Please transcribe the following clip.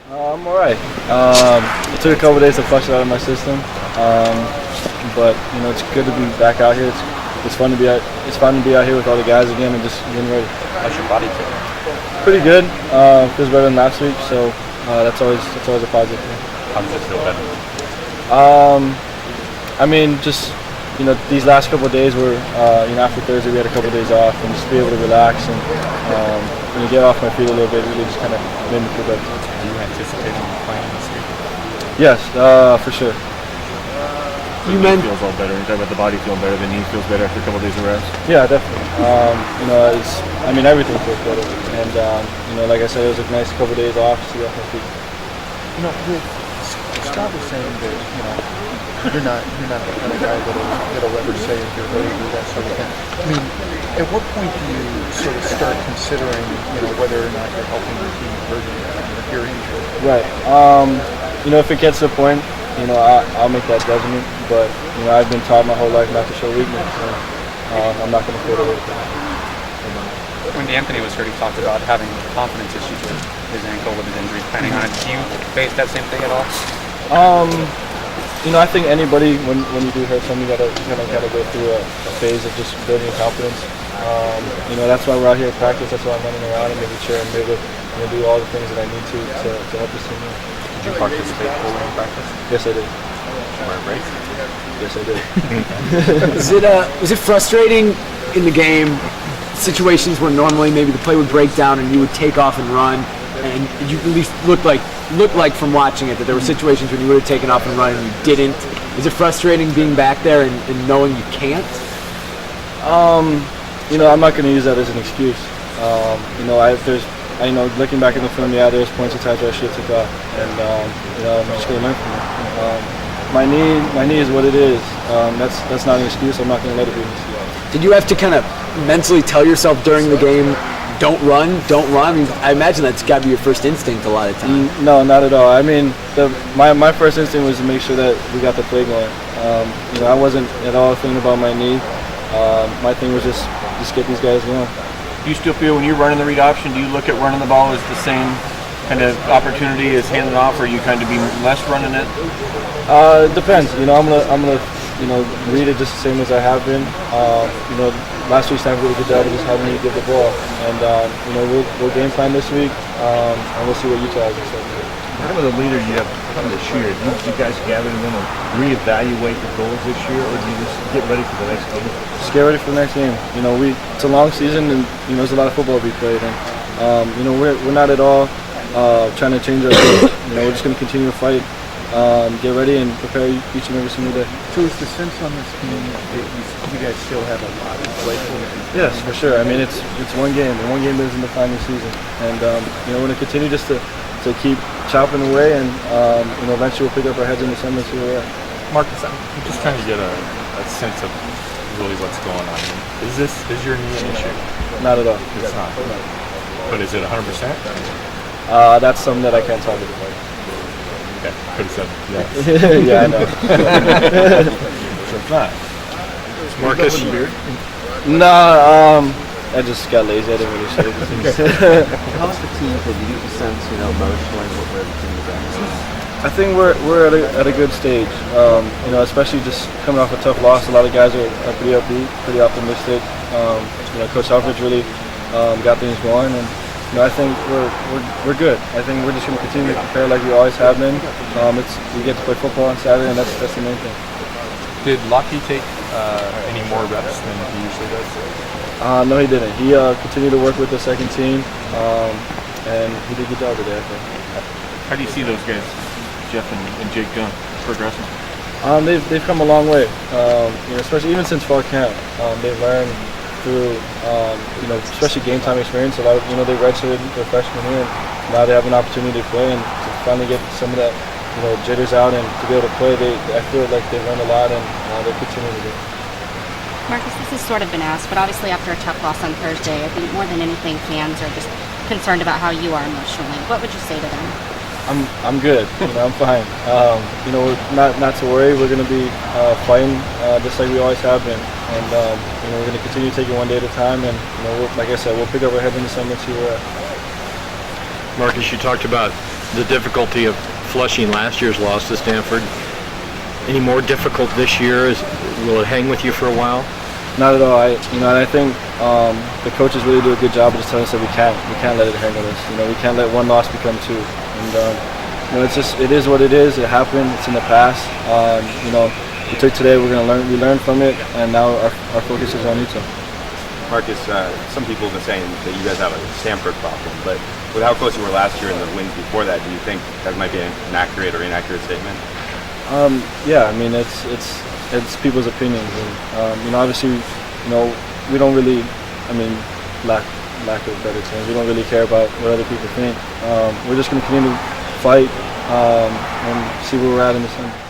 I'm all right. It took a couple days to flush it out of my system, but it's good to be back out here. It's fun to be out. It's fun to be out here with all the guys again and just getting ready. How's your body feeling? Pretty good. Feels better than last week, so that's always a positive thing. How does it feel better? Just these last couple of days were after Thursday we had a couple of days off and just be able to relax and when you get off my feet a little bit, it really just kind of made me feel better. Do you anticipate playing this week? Yes, for sure. You feels all better. You talk about the body feeling better, the knee feels better after a couple of days of rest. Yeah, definitely. Everything feels better, and like I said, it was a nice couple of days off to see off my feet. Scott was saying that you're not the kind of guy that'll ever say if you're ready to do that sort of thing. At what point do you sort of start considering whether or not you're helping your team hurt if you're injured? Right. If it gets to the point, I'll make that judgment. But I've been taught my whole life not to show weakness, and I'm not going to fade away from that. When Anthony was hurt, he talked about having confidence issues with his ankle with his injury. Planning on it, do you face that same thing at all? I think anybody when you do hurt something, you gotta go through a phase of just building confidence. That's why we're out here at practice. That's why I'm running around and making sure I'm able to do all the things that I need to help this team. Did you participate fully in practice? Yes, I did. Wear a brace? Yes, I did. Was it frustrating in the game? Situations where normally maybe the play would break down and you would take off and run, and you at least looked like from watching it that there were situations when you would have taken off and run and you didn't. Is it frustrating being back there and knowing you can't? I'm not going to use that as an excuse. Looking back in the film, there's points of times where I should have took off, and I'm just going to learn from it. My knee is what it is. That's not an excuse. I'm not going to let it be an excuse. Did you have to kind of mentally tell yourself during the game, don't run? I imagine that's got to be your first instinct a lot of times. No, not at all. My first instinct was to make sure that we got the play going. I wasn't at all thinking about my knee. My thing was just get these guys going. Do you still feel when you're running the read option, do you look at running the ball as the same kind of opportunity as handing off, or you kind of be less running it? It depends. I'm gonna read it just the same as I have been. Last week Stanford did a good job of just having me give the ball, and we'll game plan this week, and we'll see what Utah has to say. Kind of the leader you have come this year. Do you guys gather and then reevaluate the goals this year, or do you just get ready for the next game? Just get ready for the next game. It's a long season, and there's a lot of football to be played, and we're not at all trying to change our goals. We're just going to continue to fight, get ready, and prepare each and every single day. So is the sense on this team that you guys still have a lot to play for? Yes, for sure. It's one game, and one game doesn't define the season, and we're going to continue just to keep chopping away, and eventually we'll pick up our heads in December and see where we're at. Marcus, I'm just trying to get a sense of really what's going on. Is your knee an issue? Not at all. It's not. No. But is it 100%? That's something that I can't talk about. Okay, could have said yes. Yeah, I know. So it's not. Marcus, No, I just got lazy. I didn't really shave it. How's the team? Did you get the sense, emotionally, where the team is at? I think we're at a good stage. Especially just coming off a tough loss. A lot of guys are pretty upbeat, pretty optimistic. Coach Alfred's really got things going, and I think we're good. I think we're just going to continue to prepare like we always have been. We get to play football on Saturday, and that's the main thing. did Lockie take any more reps than he usually does? No, he didn't. He continued to work with the second team, and he did a good job today, I think. How do you see those guys, Jeff and Jake Gunn, progressing? They've come a long way, especially even since fall camp. They've learned through, especially game time experience. A lot of, they redshirted their freshman year, and now they have an opportunity to play and to finally get some of that, jitters out and to be able to play. I feel like they've learned a lot, and they're continuing to do. Marcus, this has sort of been asked, but obviously after a tough loss on Thursday, I think more than anything, fans are just concerned about how you are emotionally. What would you say to them? I'm good. I'm fine. Not to worry. We're going to be fighting just like we always have been, and we're going to continue to take it one day at a time. And like I said, we'll pick up our heads in December and see where we're at. Marcus, you talked about the difficulty of flushing last year's loss to Stanford any more difficult this year? Will it hang with you for a while? Not at all. I think the coaches really do a good job of just telling us that we can't let it hang with us. We can't let one loss become two. And it is what it is. It happened. It's in the past. We took today. We're gonna learn. We learned from it, and now our focus is on Utah. Marcus, some people have been saying that you guys have a Stanford problem, but with how close you were last year and the wins before that, do you think that might be an accurate or inaccurate statement? Yeah, it's people's opinions, and obviously, we don't really, lack of better terms, we don't really care about what other people think. We're just going to continue to fight and see where we're at in the Sunday.